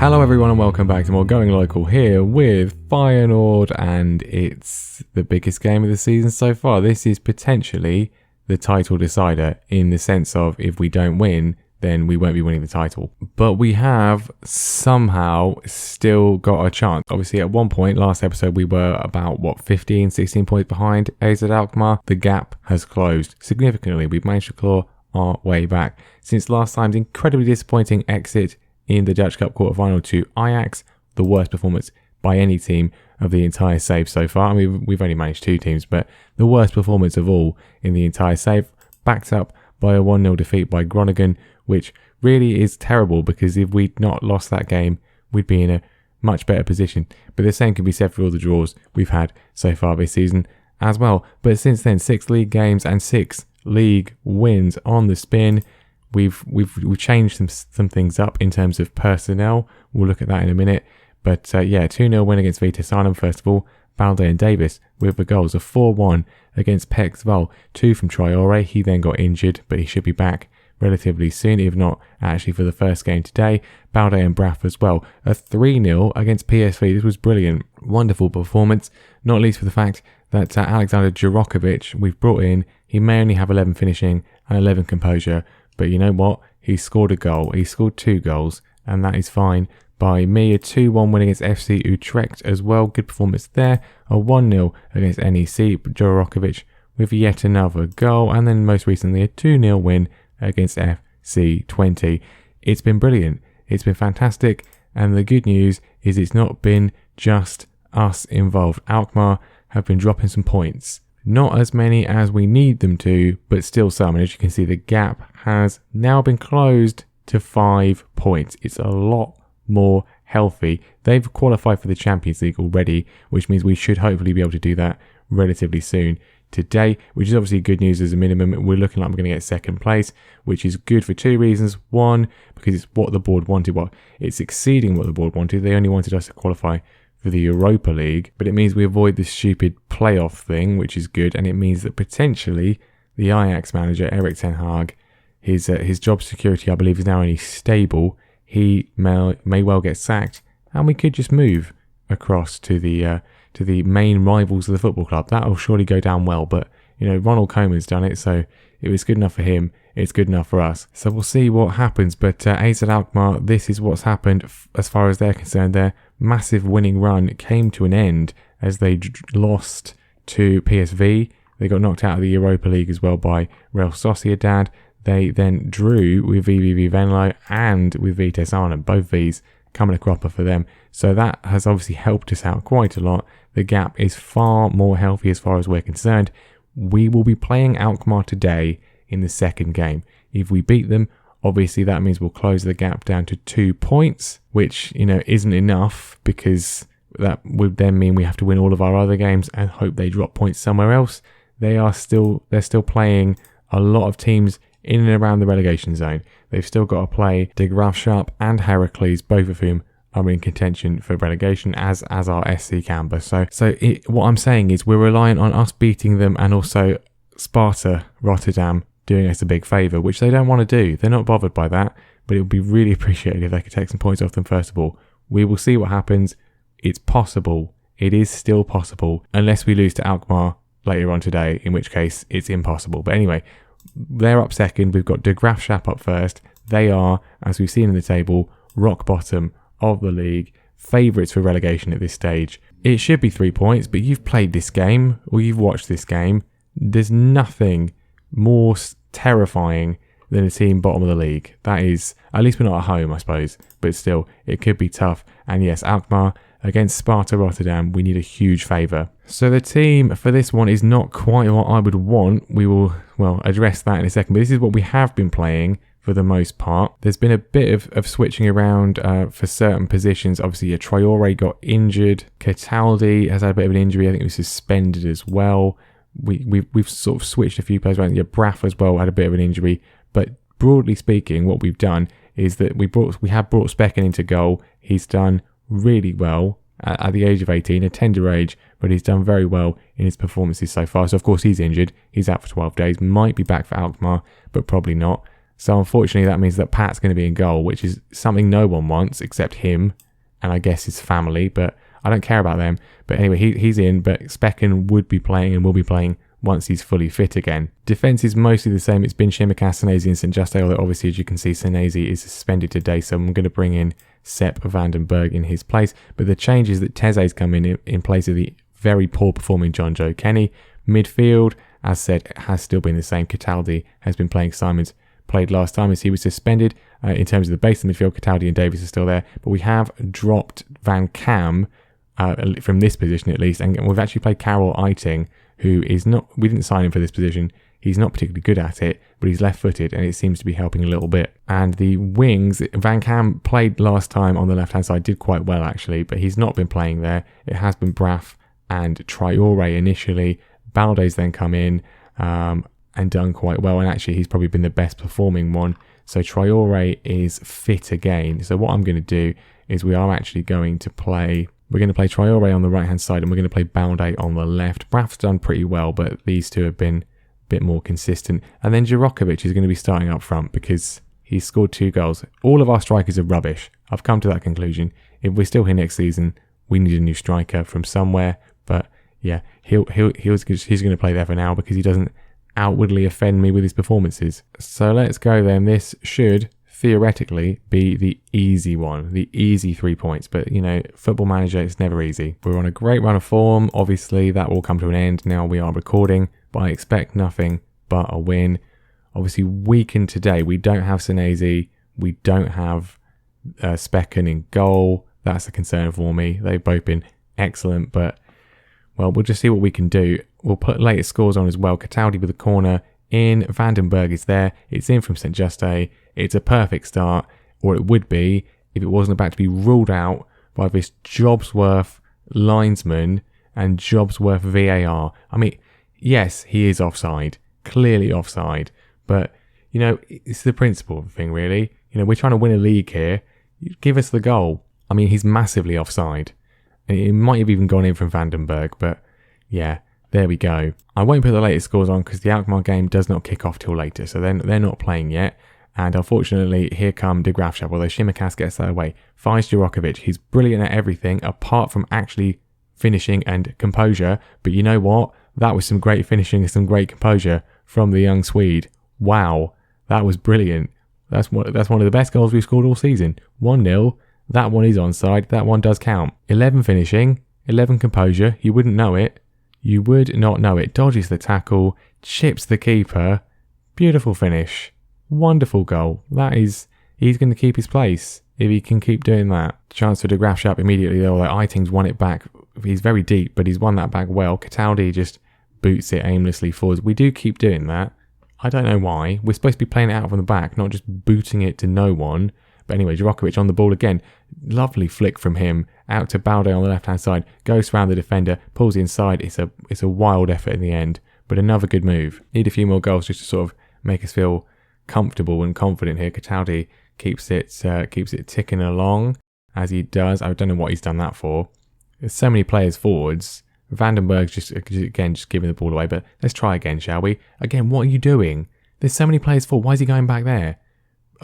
Hello everyone and welcome back to more Going Local here with Feyenoord, and it's the biggest game of the season so far. This is potentially the title decider in the sense of if we don't win, then we won't be winning the title. But we have somehow still got a chance. Obviously at one point, last episode, we were about 15, 16 points behind AZ Alkmaar. The gap has closed significantly. We've managed to claw our way back. Since last time's incredibly disappointing exit in the Dutch Cup quarter-final to Ajax, the worst performance by any team of the entire save so far. I mean, we've only managed two teams, but the worst performance of all in the entire save, backed up by a 1-0 defeat by Groningen, which really is terrible because if we'd not lost that game, we'd be in a much better position. But the same can be said for all the draws we've had so far this season as well. But since then, 6 league games and 6 league wins on the spin. We've changed some things up in terms of personnel. We'll look at that in a minute. But 2-0 win against Vitesse Arnhem first of all. Balde and Davis with the goals. A 4-1 against Pex Val. 2 from Traore. He then got injured, but he should be back relatively soon, if not actually for the first game today. Balde and Braff as well. A 3-0 against PSV. This was brilliant. Wonderful performance, not least for the fact that Alexander Jurokovic we've brought in. He may only have 11 finishing and 11 composure, but you know what? He scored a goal. He scored 2 goals, and that is fine by me. A 2-1 win against FC Utrecht as well. Good performance there. A 1-0 against NEC. Jurokovic with yet another goal, and then most recently a 2-0 win against FC 20. It's been brilliant. It's been fantastic, and the good news is it's not been just us involved. Alkmaar have been dropping some points. Not as many as we need them to, but still some. And as you can see, the gap has now been closed to 5 points. It's a lot more healthy. They've qualified for the Champions League already, which means we should hopefully be able to do that relatively soon today, which is obviously good news as a minimum. We're looking like we're going to get second place, which is good for 2 reasons. One, because it's what the board wanted. It's exceeding what the board wanted. They only wanted us to qualify for the Europa League, but it means we avoid the stupid playoff thing, which is good, and it means that potentially the Ajax manager, Erik ten Hag, his job security, I believe, is now only stable. He may well get sacked, and we could just move across to the main rivals of the football club. That'll surely go down well, but you know, Ronald Koeman's done it, so it was good enough for him. It's good enough for us. So we'll see what happens. But AZ Alkmaar, this is what's happened as far as they're concerned. Their massive winning run came to an end as they lost to PSV. They got knocked out of the Europa League as well by Real Sociedad. They then drew with VVV Venlo and with Vitesse Arnhem. Both these coming a cropper for them. So that has obviously helped us out quite a lot. The gap is far more healthy as far as we're concerned. We will be playing Alkmaar today in the second game. If we beat them, obviously that means we'll close the gap down to 2 points, which, you know, isn't enough because that would then mean we have to win all of our other games and hope they drop points somewhere else. They're still playing a lot of teams in and around the relegation zone. They've still got to play De Graafschap and Heracles, both of whom are in contention for relegation, as are SC Canberra. So what I'm saying is we're relying on us beating them and also Sparta Rotterdam doing us a big favour, which they don't want to do. They're not bothered by that, but it would be really appreciated if they could take some points off them first of all. We will see what happens. It's possible. It is still possible, unless we lose to Alkmaar later on today, in which case it's impossible. But anyway, they're up second. We've got De Graafschap up first. They are, as we've seen in the table, rock bottom of the league, favourites for relegation at this stage. It should be 3 points, but you've played this game or you've watched this game. There's nothing more terrifying than a team bottom of the league. That is, at least we're not at home, I suppose, but still, it could be tough. And yes, Alkmaar against Sparta Rotterdam, we need a huge favour. So the team for this one is not quite what I would want. We will, address that in a second, but this is what we have been playing for the most part. There's been a bit of switching around for certain positions. Obviously, Traore got injured. Cataldi has had a bit of an injury. I think he was suspended as well. We've sort of switched a few players around. Braff as well had a bit of an injury. But broadly speaking, what we've done is that we have brought Specken into goal. He's done really well at the age of 18, a tender age, but he's done very well in his performances so far. So of course he's injured. He's out for 12 days. Might be back for Alkmaar, but probably not. So unfortunately, that means that Pat's going to be in goal, which is something no one wants except him and I guess his family, but I don't care about them. But anyway, he's in, but Specken would be playing and will be playing once he's fully fit again. Defence is mostly the same. It's been Tsimikas, Senesi and St Juste, although obviously, as you can see, Senesi is suspended today, so I'm going to bring in Sepp Vandenberg in his place. But the change is that Teze's come in place of the very poor performing John Joe Kenny. Midfield, as said, has still been the same. Cataldi has been playing. Simons played last time as he was suspended. In terms of the base of the midfield, Cataldi and Davies are still there. But we have dropped Van Kam from this position at least. And we've actually played Carol Eiting, who is not, we didn't sign him for this position. He's not particularly good at it, but he's left-footed and it seems to be helping a little bit. And the wings, Van Kam played last time on the left-hand side, did quite well actually, but he's not been playing there. It has been Braff and Traore initially. Balde's then come in and done quite well, and actually he's probably been the best performing one. So Traore is fit again. So what I'm going to do is we are actually going to play... We're going to play Traore on the right-hand side and we're going to play Balde on the left. Braff's done pretty well, but these two have been a bit more consistent. And then Djurokovic is going to be starting up front because he's scored 2 goals. All of our strikers are rubbish. I've come to that conclusion. If we're still here next season, we need a new striker from somewhere. But yeah, he's going to play there for now because he doesn't outwardly offend me with his performances. So let's go then. This should theoretically be the easy one, the easy 3 points, but you know, Football Manager, it's never easy. We're on a great run of form. Obviously that will come to an end now we are recording, but I expect nothing but a win. Obviously weakened today, we don't have Senesi, we don't have Specken in goal. That's a concern for me. They've both been excellent, but well, we'll just see what we can do. We'll put latest scores on as well. Cataldi with a corner in, Vandenberg is there, it's in from St Juste. It's a perfect start, or it would be if it wasn't about to be ruled out by this Jobsworth linesman and Jobsworth VAR. I mean, yes, he is offside, clearly offside, but, you know, it's the principle of the thing, really. You know, we're trying to win a league here. Give us the goal. I mean, he's massively offside. It might have even gone in from Vandenberg, but yeah, there we go. I won't put the latest scores on because the Alkmaar game does not kick off till later, so they're not playing yet. And unfortunately, here come De Graafschap, although Tsimikas gets that away. Finds Djurokovic. He's brilliant at everything, apart from actually finishing and composure. But you know what? That was some great finishing and some great composure from the young Swede. Wow, that was brilliant. That's one of the best goals we've scored all season. 1-0. That one is onside. That one does count. 11 finishing, 11 composure. You wouldn't know it. You would not know it. Dodges the tackle, chips the keeper. Beautiful finish. Wonderful goal. He's going to keep his place if he can keep doing that. Chance for De Graafschap immediately though. Eiting's won it back. He's very deep, but he's won that back well. Cataldi just boots it aimlessly forwards. We do keep doing that. I don't know why. We're supposed to be playing it out from the back, not just booting it to no one. But anyway, Djurokovic on the ball again. Lovely flick from him. Out to Balde on the left-hand side. Goes around the defender. Pulls inside. It's a wild effort in the end. But another good move. Need a few more goals just to sort of make us feel comfortable and confident here. Cataldi keeps it ticking along as he does. I don't know what he's done that for. There's so many players forwards. Vandenberg's just giving the ball away. But let's try again, shall we? Again, what are you doing? There's so many players forward. Why is he going back there?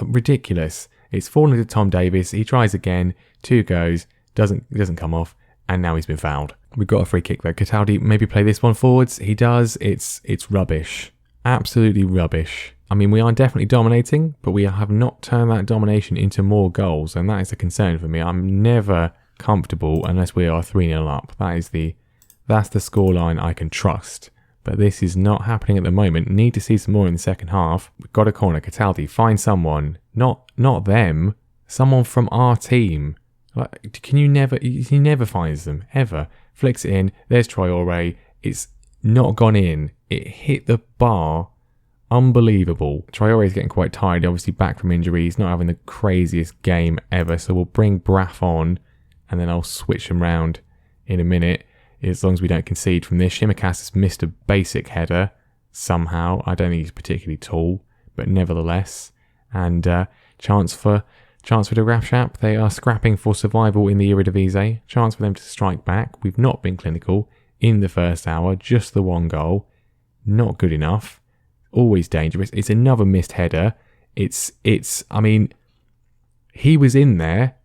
Ridiculous. It's fallen to Tom Davies. He tries again. 2 goes. Doesn't come off. And now he's been fouled. We've got a free kick though. Cataldi maybe play this one forwards. He does. It's rubbish. Absolutely rubbish. I mean, we are definitely dominating, but we have not turned that domination into more goals, and that is a concern for me. I'm never comfortable unless we are 3-0 up. That's the scoreline I can trust. But this is not happening at the moment. Need to see some more in the second half. We've got a corner. Cataldi, find someone. Not them. Someone from our team. Like, he never finds them, ever. Flicks it in. There's Traore. It's not gone in. It hit the bar. Unbelievable. Traore is getting quite tired, obviously back from injury. He's not having the craziest game ever. So we'll bring Braff on and then I'll switch him round in a minute. As long as we don't concede from this. Tsimikas has missed a basic header somehow. I don't think he's particularly tall, but nevertheless. And chance for De Graafschap. They are scrapping for survival in the Eredivisie. Chance for them to strike back. We've not been clinical in the first hour. Just the 1 goal. Not good enough. Always dangerous. It's another missed header I mean, he was in there.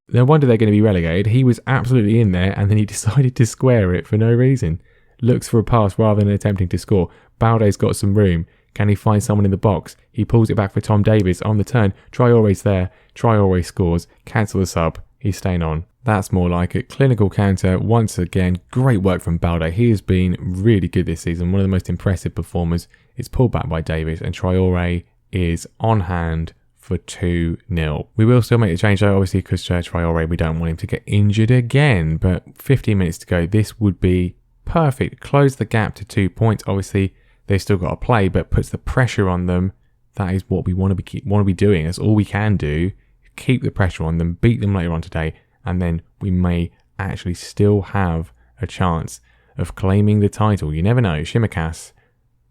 No wonder they're going to be relegated. He was absolutely in there, and then he decided to square it for no reason. Looks for a pass rather than attempting to score. Balde's got some room. Can he find someone in the box? He pulls it back for Tom Davies on the turn. Traore's there. Traore scores. Cancel the sub. He's staying on. That's more like it. Clinical counter. Once again, great work from Balde. He has been really good this season. One of the most impressive performers. It's pulled back by Davies, and Traore is on hand for 2-0. We will still make the change though, obviously, because Traore, we don't want him to get injured again. But 15 minutes to go. This would be perfect. Close the gap to 2 points. Obviously, they've still got to play, but puts the pressure on them. That is what we want to be doing. That's all we can do. Keep the pressure on them, beat them later on today, and then we may actually still have a chance of claiming the title. You never know. Shimikas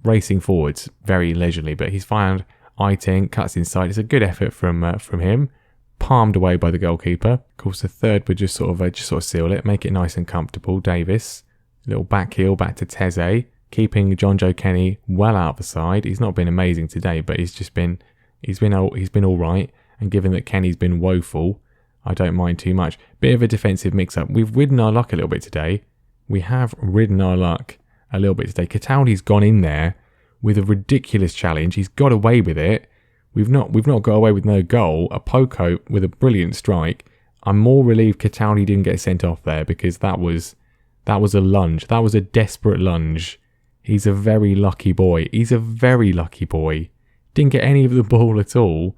racing forwards very leisurely, but he's found Eiting, cuts inside. It's a good effort from him. Palmed away by the goalkeeper. Of course, the third would just sort of seal it, make it nice and comfortable. Davis, little back heel back to Teze, keeping John Joe Kenny well out of the side. He's not been amazing today, but he's been all right. And given that Kenny's been woeful, I don't mind too much. Bit of a defensive mix-up. We've ridden our luck a little bit today. We have ridden our luck a little bit today. Cataldi's gone in there with a ridiculous challenge. He's got away with it. We've not got away with no goal. A Poco with a brilliant strike. I'm more relieved Cataldi didn't get sent off there, because that was a lunge. That was a desperate lunge. He's a very lucky boy. Didn't get any of the ball at all.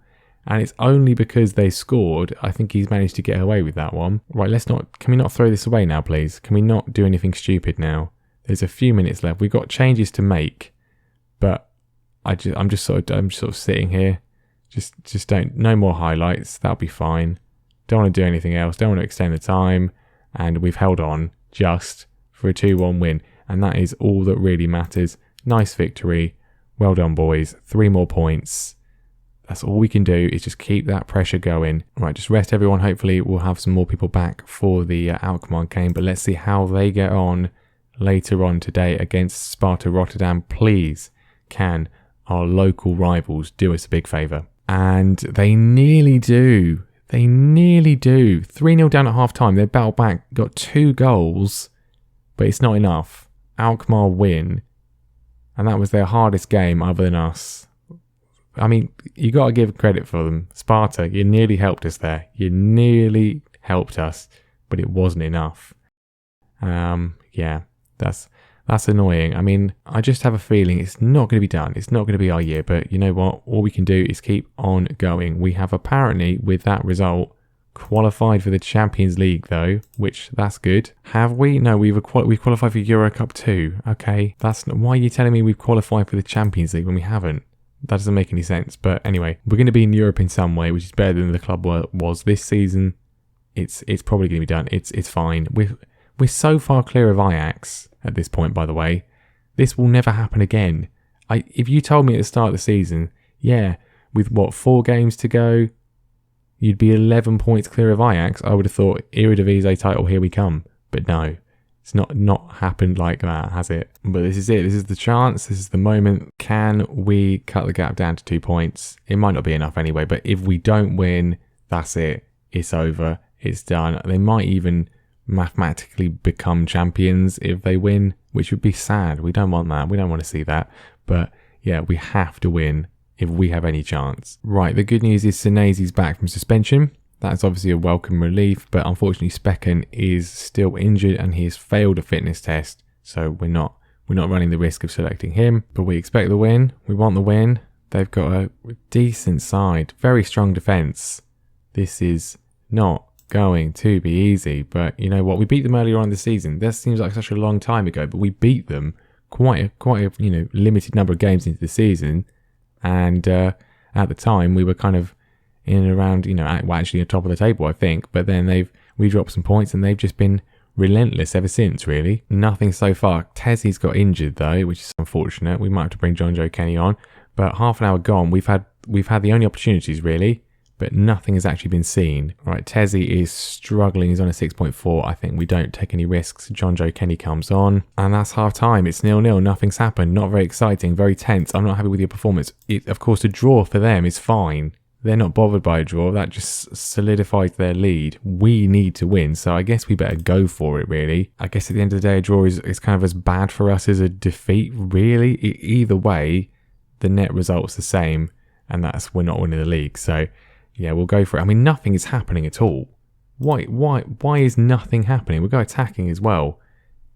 And it's only because they scored, I think he's managed to get away with that one. Right, can we not throw this away now, please? Can we not do anything stupid now? There's a few minutes left. We've got changes to make, but I'm just sort of sitting here. Just no more highlights. That'll be fine. Don't want to do anything else. Don't want to extend the time. And we've held on just for a 2-1 win. And that is all that really matters. Nice victory. Well done, boys. 3 more points. That's all we can do, is just keep that pressure going. Right, just rest everyone. Hopefully we'll have some more people back for the Alkmaar game. But let's see how they get on later on today against Sparta Rotterdam. Please, can our local rivals do us a big favour? And they nearly do. 3-0 down at half time. They battled back, got 2 goals, but it's not enough. Alkmaar win. And that was their hardest game other than us. I mean, you got to give credit for them. Sparta, you nearly helped us there. You nearly helped us, but it wasn't enough. Yeah, that's annoying. I mean, I just have a feeling it's not going to be done. It's not going to be our year, but you know what? All we can do is keep on going. We have apparently, with that result, qualified for the Champions League though, which that's good. Have we? No, we've qualified for Euro Cup 2. Okay, why are you telling me we've qualified for the Champions League when we haven't? That doesn't make any sense. But anyway, we're going to be in Europe in some way, which is better than the club was this season. It's probably going to be done. It's fine. We're so far clear of Ajax at this point, by the way. This will never happen again. If you told me at the start of the season, yeah, with 4 games to go, you'd be 11 points clear of Ajax, I would have thought, Eredivisie title, here we come. But no. It's not happened like that, has it? But this is it. This is the chance. This is the moment. Can we cut the gap down to 2 points? It might not be enough anyway, but if we don't win, that's it. It's over. It's done. They might even mathematically become champions if they win, which would be sad. We don't want that. We don't want to see that. But yeah, we have to win if we have any chance. Right, the good news is Senezi's back from suspension. That's obviously a welcome relief, but unfortunately Specken is still injured and he has failed a fitness test, so we're not running the risk of selecting him. But we expect the win. We want the win. They've got a decent side, very strong defence. This is not going to be easy, but you know what? We beat them earlier on in the season. That seems like such a long time ago, but we beat them quite a limited number of games into the season, and at the time we were kind of in and around, actually on top of the table, I think. But then we dropped some points and they've just been relentless ever since, really. Nothing so far. Tezzy's got injured though, which is unfortunate. We might have to bring John Joe Kenny on. But half an hour gone, we've had the only opportunities really. but nothing has actually been seen. Right, Tezzy is struggling. He's on a 6.4. I think we don't take any risks. John Joe Kenny comes on, and that's half time. It's 0-0. Nothing's happened. Not very exciting. Very tense. I'm not happy with your performance. Of course, a draw for them is fine. They're not bothered by a draw. That just solidifies their lead. We need to win, so I guess we better go for it, really. I guess at the end of the day, a draw is kind of as bad for us as a defeat, really. Either way, the net result's the same, and that's we're not winning the league. So, yeah, we'll go for it. I mean, nothing is happening at all. Why is nothing happening? We'll go attacking as well.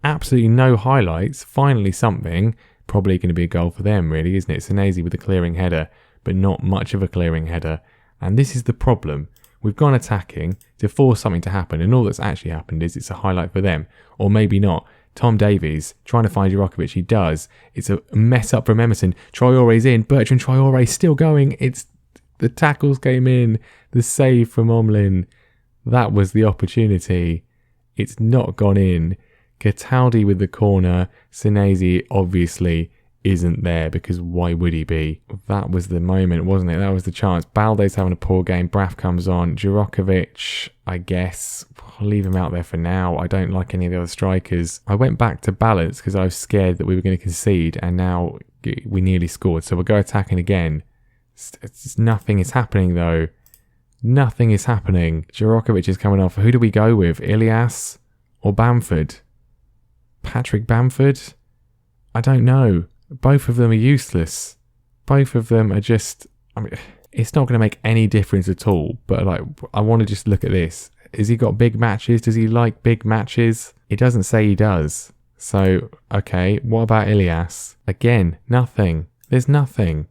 Absolutely no highlights. Finally something. Probably going to be a goal for them, really, isn't it? Senesi with a clearing header, but not much of a clearing header. And this is the problem. We've gone attacking to force something to happen, and all that's actually happened is it's a highlight for them. Or maybe not. Tom Davies trying to find Jurokovic. He does. It's a mess up from Emerson. Traore's in. Bertrand Traore still going. It's the tackles came in. The save from Omlin. That was the opportunity. It's not gone in. Cataldi with the corner. Senesi obviously isn't there because why would he be? That was the moment, wasn't it? That was the chance. Balde's having a poor game. Braff comes on. Jurokovic, I guess, I'll leave him out there for now. I don't like any of the other strikers. I went back to balance because I was scared that we were going to concede, and now we nearly scored. So we'll go attacking again. Nothing is happening though. Nothing is happening. Jurokovic is coming off. Who do we go with? Ilias or Bamford? Patrick Bamford? I don't know. Both of them are useless. Both of them are just... I mean, it's not going to make any difference at all. But like, I want to just look at this. Has he got big matches? Does he like big matches? It doesn't say he does. So, okay. What about Ilias? Again, nothing. There's nothing.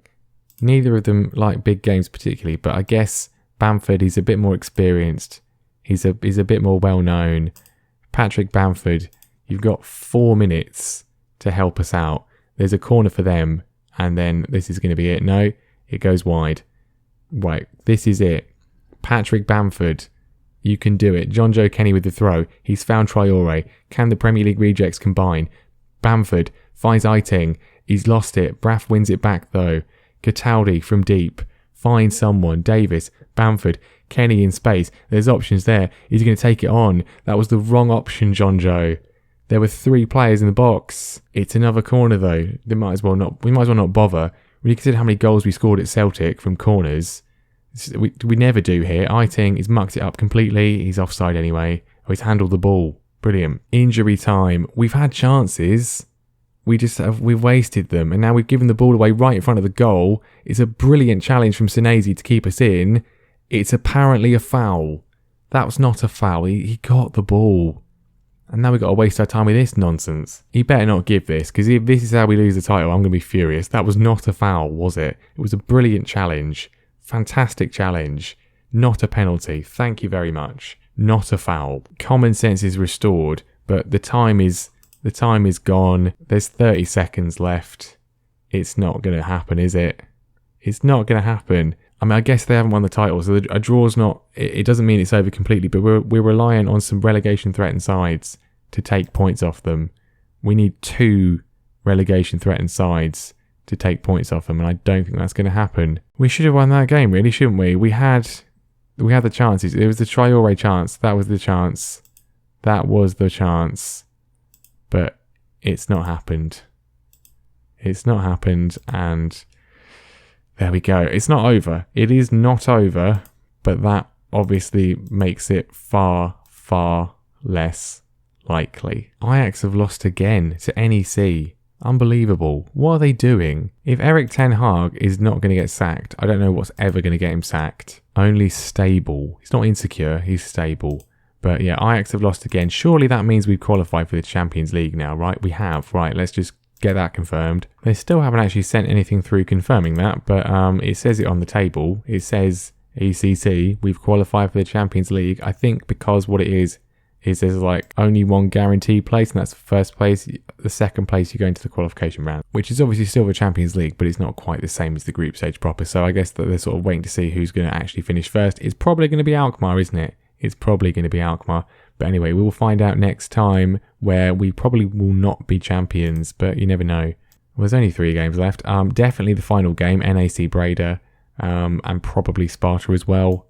Neither of them like big games particularly. But I guess Bamford, he's a bit more experienced. He's a bit more well-known. Patrick Bamford, you've got 4 minutes to help us out. There's a corner for them, and then this is going to be it. No, it goes wide. Right, this is it. Patrick Bamford, you can do it. John Joe Kenny with the throw. He's found Traore. Can the Premier League rejects combine? Bamford finds Eiting. He's lost it. Braff wins it back though. Cataldi from deep. Finds someone. Davis. Bamford. Kenny in space. There's options there. He's going to take it on. That was the wrong option, John Joe. There were 3 players in the box. It's another corner though. We might as well not bother. When you consider how many goals we scored at Celtic from corners, we never do here. Eiting, he's mucked it up completely. He's offside anyway. Oh, he's handled the ball. Brilliant. Injury time. We've had chances. We've wasted them, and now we've given the ball away right in front of the goal. It's a brilliant challenge from Senesi to keep us in. It's apparently a foul. That was not a foul. He got the ball. And now we've got to waste our time with this nonsense. He better not give this, because if this is how we lose the title, I'm going to be furious. That was not a foul, was it? It was a brilliant challenge. Fantastic challenge. Not a penalty. Thank you very much. Not a foul. Common sense is restored, but the time is gone. There's 30 seconds left. It's not going to happen, is it? It's not going to happen. I mean, I guess they haven't won the title, so a draw's not... It doesn't mean it's over completely, but we're reliant on some relegation-threatened sides to take points off them. We need 2 relegation-threatened sides to take points off them, and I don't think that's going to happen. We should have won that game, really, shouldn't we? We had the chances. It was the Traore chance. That was the chance. That was the chance. But it's not happened. It's not happened, and... there we go. It's not over. It is not over, but that obviously makes it far, far less likely. Ajax have lost again to NEC. Unbelievable. What are they doing? If Erik ten Hag is not going to get sacked, I don't know what's ever going to get him sacked. Only stable. He's not insecure, he's stable. But yeah, Ajax have lost again. Surely that means we've qualified for the Champions League now, right? We have. Right, let's just get that confirmed. They still haven't actually sent anything through confirming that, but it says it on the table. It says ECC, we've qualified for the Champions League. I think because what it is there's like only one guaranteed place, and that's the first place. The second place you go into the qualification round, which is obviously still the Champions League, but it's not quite the same as the group stage proper. So I guess that they're sort of waiting to see who's going to actually finish first. It's probably going to be Alkmaar, isn't it? It's probably going to be Alkmaar. But anyway, we will find out next time, where we probably will not be champions, but you never know. Well, there's only 3 games left. Definitely the final game, NAC Breda. and probably Sparta as well,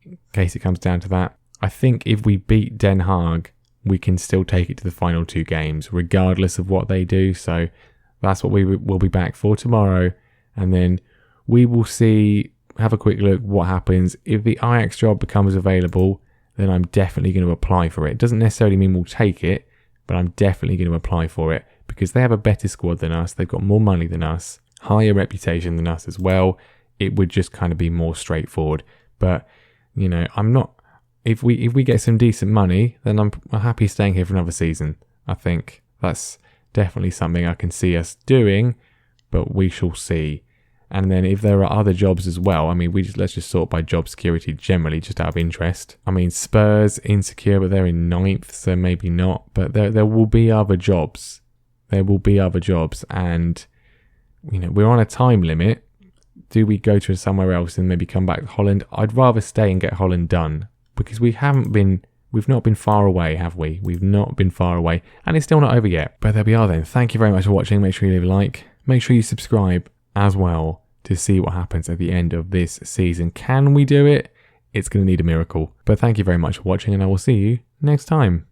in case it comes down to that. I think if we beat Den Haag, we can still take it to the final 2 games, regardless of what they do. So that's what we will be back for tomorrow. And then we will see, have a quick look what happens. If the Ajax job becomes available, then I'm definitely going to apply for it. It doesn't necessarily mean we'll take it, but I'm definitely going to apply for it because they have a better squad than us. They've got more money than us, higher reputation than us as well. It would just kind of be more straightforward. But, you know, I'm not... If we get some decent money, then I'm happy staying here for another season. I think that's definitely something I can see us doing, but we shall see. And then if there are other jobs as well, I mean, let's just sort by job security generally, just out of interest. I mean, Spurs, insecure, but they're in 9th, so maybe not. But there will be other jobs. There will be other jobs. And, you know, we're on a time limit. Do we go to somewhere else and maybe come back to Holland? I'd rather stay and get Holland done. Because we've not been far away, have we? We've not been far away. And it's still not over yet. But there we are then. Thank you very much for watching. Make sure you leave a like. Make sure you subscribe as well to see what happens at the end of this season. Can we do it? It's going to need a miracle. But thank you very much for watching, and I will see you next time.